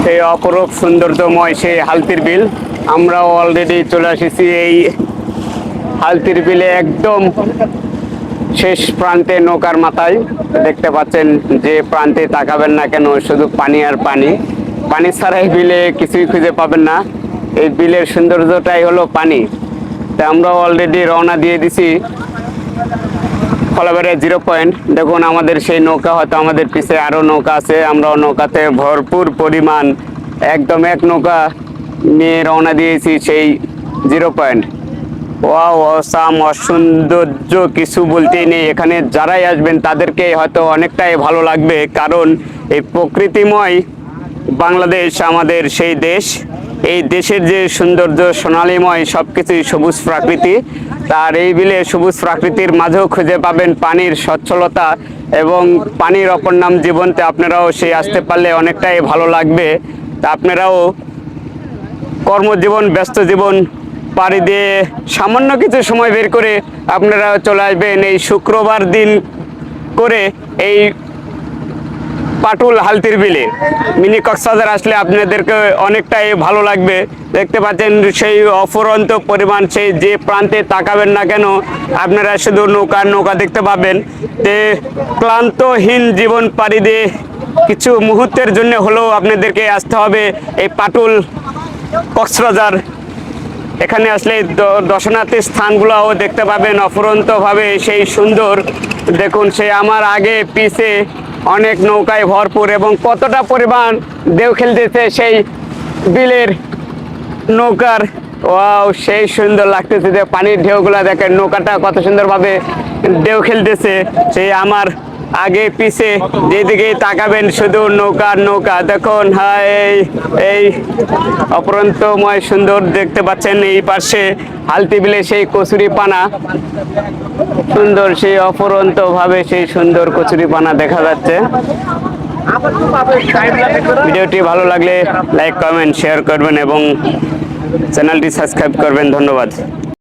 সেই অপরূপ সৌন্দর্যময় সেই হালতির বিল। আমরাও অলরেডি চলে এসেছি এই হালতির বিলে একদম শেষ প্রান্তে, নৌকার মাথায়। দেখতে পাচ্ছেন যে প্রান্তে তাকাবেন না কেন শুধু পানি আর পানি। পানি ছাড়া এই বিলে কিছুই খুঁজে পাবেন না। এই বিলের সৌন্দর্যটাই হলো পানি। তা আমরা অলরেডি রওনা দিয়ে দিছি কলাবাড়িয়া 0 পয়েন্ট। দেখুন আমাদের সেই নৌকা, হয়তো আমাদের পিছে আরো নৌকা আছে। আমরাও নৌকাতে ভরপুর পরিমাণ একদম এক নৌকা নিয়ে রওনা দিয়েছি সেই 0 পয়েন্ট। ওয়াও, অসাম, অসৌন্দর্য কিছু বলতেই নেই। এখানে যারাই আসবেন তাদেরকে হয়তো অনেকটাই ভালো লাগবে, কারণ এই প্রকৃতিময় বাংলাদেশ আমাদের সেই দেশ। এই দেশের যে সৌন্দর্য, সোনালীময় সবকিছুই সবুজ প্রাকৃতি। তার এই বিলে সবুজ প্রাকৃতির মাঝেও খুঁজে পাবেন পানির সচ্ছলতা এবং পানির অপর নাম জীবনতে। আপনারাও সেই আসতে পারলে অনেকটাই ভালো লাগবে। তা আপনারাও কর্মজীবন, ব্যস্ত জীবন পাড়ি দিয়ে সামান্য কিছু সময় বের করে আপনারা চলে আসবেন এই শুক্রবার দিন করে এই পাটুল হালতির বিলে। মিনি কক্সবাজার আসলে আপনাদেরকে অনেকটাই ভালো লাগবে। দেখতে পাচ্ছেন সেই অফুরন্ত পরিমাণ, সেই যে প্রান্তে তাকাবেন না কেন আপনারা শুধু নৌকা দেখতে পাবেন। যে ক্লান্তহীন জীবন পাড়ি দিয়ে কিছু মুহূর্তের জন্য হলেও আপনাদেরকে আসতে হবে এই পাটুল কক্সবাজার। এখানে আসলে দর্শনার্থী স্থানগুলোও দেখতে পাবেন অফুরন্তভাবে সেই সুন্দর। দেখুন সে আমার আগে পিছে অনেক নৌকায় ভরপুর, এবং কতটা পরিমাণ ঢেউ খেলতেছে সেই বিলের নৌকার। ওয়াও, সেই সুন্দর লাগতেছে যে পানির ঢেউগুলা দেখেন, নৌকাটা কত সুন্দরভাবে ঢেউ খেলতেছে। সেই আমার আগে পিছে যেদিকেই তাকাবেন শুধু নৌকা। দেখুন, হাই, এই অপরন্তময় সুন্দর দেখতে পাচ্ছেন। এই পাশে হালতি বিলে সেই কচুরি পানা, সুন্দর সেই অপরন্ত ভাবে সেই সুন্দর কচুরি পানা দেখা যাচ্ছে। ভিডিওটি ভালো লাগলে লাইক, কমেন্ট, শেয়ার করবেন এবং চ্যানেলটি সাবস্ক্রাইব করবেন। ধন্যবাদ।